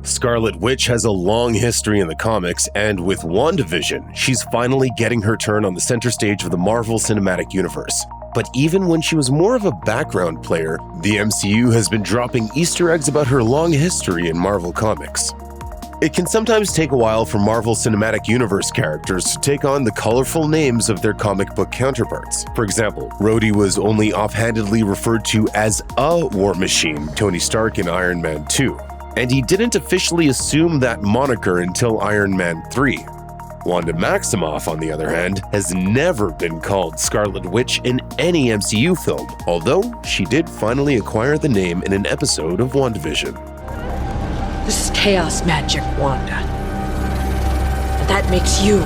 Scarlet Witch has a long history in the comics, and with WandaVision, she's finally getting her turn on the center stage of the Marvel Cinematic Universe. But even when she was more of a background player, the MCU has been dropping Easter eggs about her long history in Marvel Comics. It can sometimes take a while for Marvel Cinematic Universe characters to take on the colorful names of their comic book counterparts. For example, Rhodey was only offhandedly referred to as a War Machine, Tony Stark in Iron Man 2. And he didn't officially assume that moniker until Iron Man 3. Wanda Maximoff, on the other hand, has never been called Scarlet Witch in any MCU film, although she did finally acquire the name in an episode of WandaVision. This is chaos magic, Wanda. And that makes you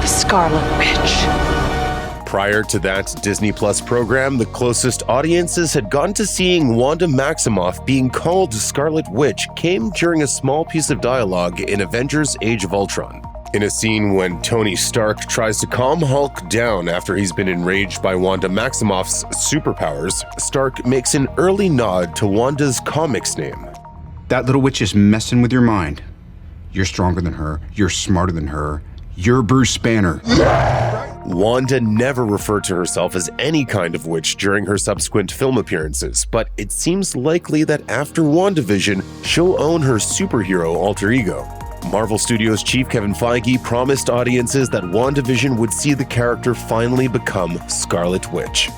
the Scarlet Witch. Prior to that Disney Plus program, the closest audiences had gotten to seeing Wanda Maximoff being called Scarlet Witch came during a small piece of dialogue in Avengers Age of Ultron. In a scene when Tony Stark tries to calm Hulk down after he's been enraged by Wanda Maximoff's superpowers, Stark makes an early nod to Wanda's comics name. That little witch is messing with your mind. You're stronger than her, you're smarter than her, you're Bruce Banner. Wanda never referred to herself as any kind of witch during her subsequent film appearances, but it seems likely that after WandaVision, she'll own her superhero alter ego. Marvel Studios chief Kevin Feige promised audiences that WandaVision would see the character finally become Scarlet Witch.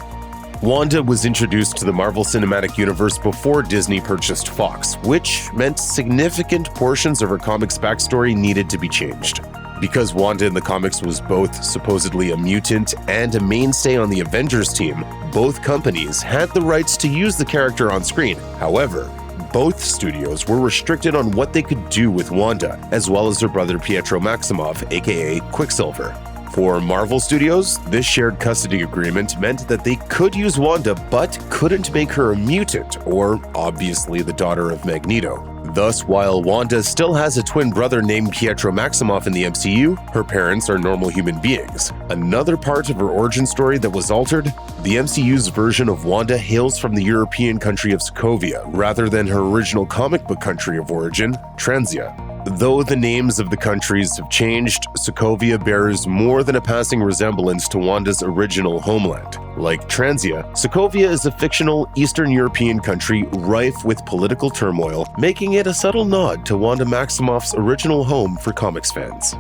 Wanda was introduced to the Marvel Cinematic Universe before Disney purchased Fox, which meant significant portions of her comics backstory needed to be changed. Because Wanda in the comics was both supposedly a mutant and a mainstay on the Avengers team, both companies had the rights to use the character on screen. However, both studios were restricted on what they could do with Wanda, as well as her brother Pietro Maximoff, aka Quicksilver. For Marvel Studios, this shared custody agreement meant that they could use Wanda but couldn't make her a mutant, or obviously the daughter of Magneto. Thus, while Wanda still has a twin brother named Pietro Maximoff in the MCU, her parents are normal human beings. Another part of her origin story that was altered, the MCU's version of Wanda hails from the European country of Sokovia, rather than her original comic book country of origin, Transia. Though the names of the countries have changed, Sokovia bears more than a passing resemblance to Wanda's original homeland. Like Transia, Sokovia is a fictional Eastern European country rife with political turmoil, making it a subtle nod to Wanda Maximoff's original home for comics fans.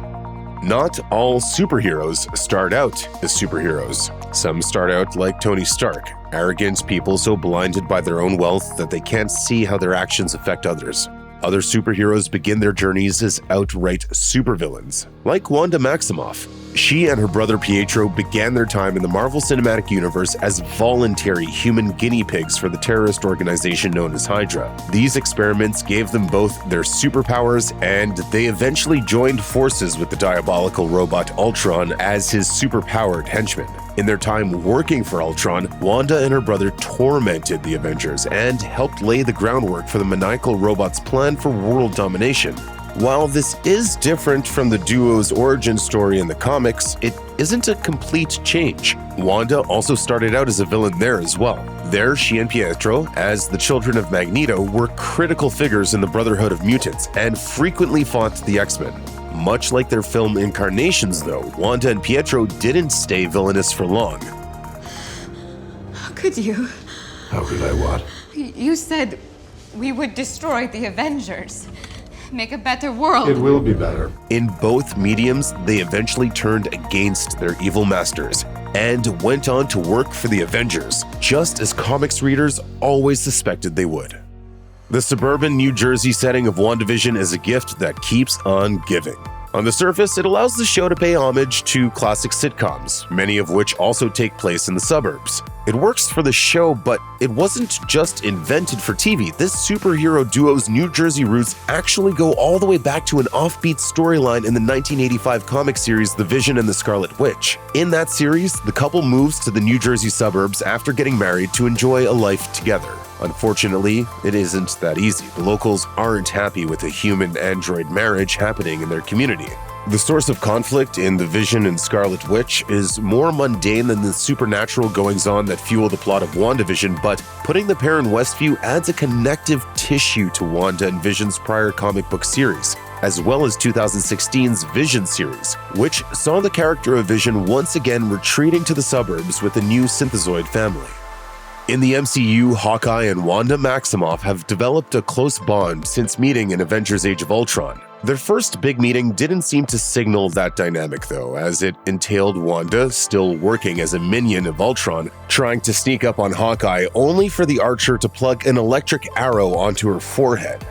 Not all superheroes start out as superheroes. Some start out like Tony Stark, arrogant people so blinded by their own wealth that they can't see how their actions affect others. Other superheroes begin their journeys as outright supervillains, like Wanda Maximoff. She and her brother Pietro began their time in the Marvel Cinematic Universe as voluntary human guinea pigs for the terrorist organization known as Hydra. These experiments gave them both their superpowers, and they eventually joined forces with the diabolical robot Ultron as his superpowered henchman. In their time working for Ultron, Wanda and her brother tormented the Avengers and helped lay the groundwork for the maniacal robot's plan for world domination. While this is different from the duo's origin story in the comics, it isn't a complete change. Wanda also started out as a villain there as well. There, she and Pietro, as the children of Magneto, were critical figures in the Brotherhood of Mutants and frequently fought the X-Men. Much like their film incarnations, though, Wanda and Pietro didn't stay villainous for long. How could you? How could I what? You said we would destroy the Avengers. Make a better world. It will be better. In both mediums, they eventually turned against their evil masters and went on to work for the Avengers, just as comics readers always suspected they would. The suburban New Jersey setting of WandaVision is a gift that keeps on giving. On the surface, it allows the show to pay homage to classic sitcoms, many of which also take place in the suburbs. It works for the show, but it wasn't just invented for TV. This superhero duo's New Jersey roots actually go all the way back to an offbeat storyline in the 1985 comic series The Vision and the Scarlet Witch. In that series, the couple moves to the New Jersey suburbs after getting married to enjoy a life together. Unfortunately, it isn't that easy. The locals aren't happy with a human-android marriage happening in their community. The source of conflict in the Vision and Scarlet Witch is more mundane than the supernatural goings-on that fuel the plot of WandaVision, but putting the pair in Westview adds a connective tissue to Wanda and Vision's prior comic book series, as well as 2016's Vision series, which saw the character of Vision once again retreating to the suburbs with a new synthezoid family. In the MCU, Hawkeye and Wanda Maximoff have developed a close bond since meeting in Avengers Age of Ultron. Their first big meeting didn't seem to signal that dynamic though, as it entailed Wanda, still working as a minion of Ultron, trying to sneak up on Hawkeye only for the Archer to plug an electric arrow onto her forehead.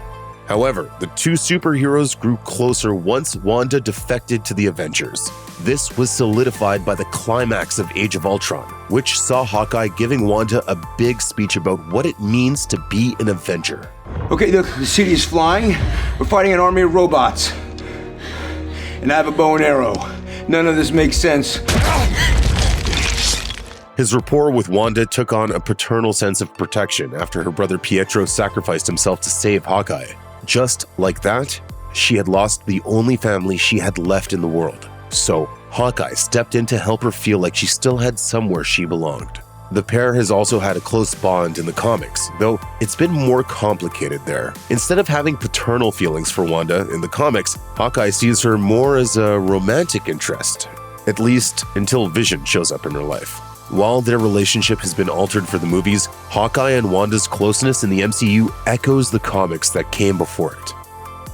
However, the two superheroes grew closer once Wanda defected to the Avengers. This was solidified by the climax of Age of Ultron, which saw Hawkeye giving Wanda a big speech about what it means to be an Avenger. Okay, look, the city is flying. We're fighting an army of robots. And I have a bow and arrow. None of this makes sense. His rapport with Wanda took on a paternal sense of protection after her brother Pietro sacrificed himself to save Hawkeye. Just like that, she had lost the only family she had left in the world. So, Hawkeye stepped in to help her feel like she still had somewhere she belonged. The pair has also had a close bond in the comics, though it's been more complicated there. Instead of having paternal feelings for Wanda in the comics, Hawkeye sees her more as a romantic interest, at least until Vision shows up in her life. While their relationship has been altered for the movies, Hawkeye and Wanda's closeness in the MCU echoes the comics that came before it.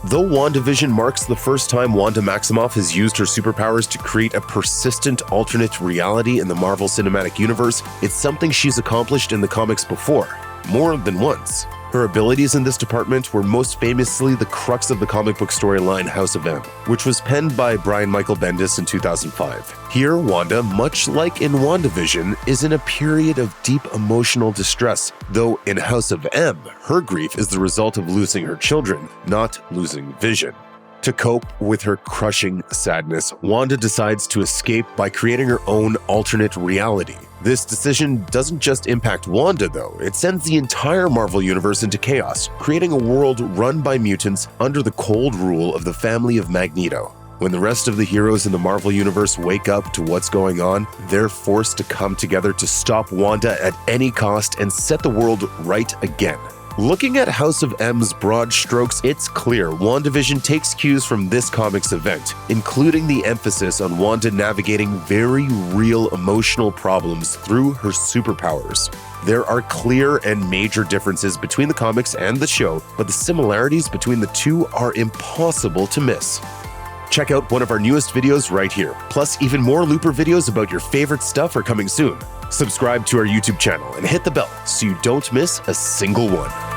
Though WandaVision marks the first time Wanda Maximoff has used her superpowers to create a persistent alternate reality in the Marvel Cinematic Universe, it's something she's accomplished in the comics before, more than once. Her abilities in this department were most famously the crux of the comic book storyline House of M, which was penned by Brian Michael Bendis in 2005. Here, Wanda, much like in WandaVision, is in a period of deep emotional distress, though in House of M, her grief is the result of losing her children, not losing Vision. To cope with her crushing sadness, Wanda decides to escape by creating her own alternate reality. This decision doesn't just impact Wanda, though. It sends the entire Marvel Universe into chaos, creating a world run by mutants under the cold rule of the family of Magneto. When the rest of the heroes in the Marvel Universe wake up to what's going on, they're forced to come together to stop Wanda at any cost and set the world right again. Looking at House of M's broad strokes, it's clear WandaVision takes cues from this comics event, including the emphasis on Wanda navigating very real emotional problems through her superpowers. There are clear and major differences between the comics and the show, but the similarities between the two are impossible to miss. Check out one of our newest videos right here. Plus, even more Looper videos about your favorite stuff are coming soon. Subscribe to our YouTube channel and hit the bell so you don't miss a single one.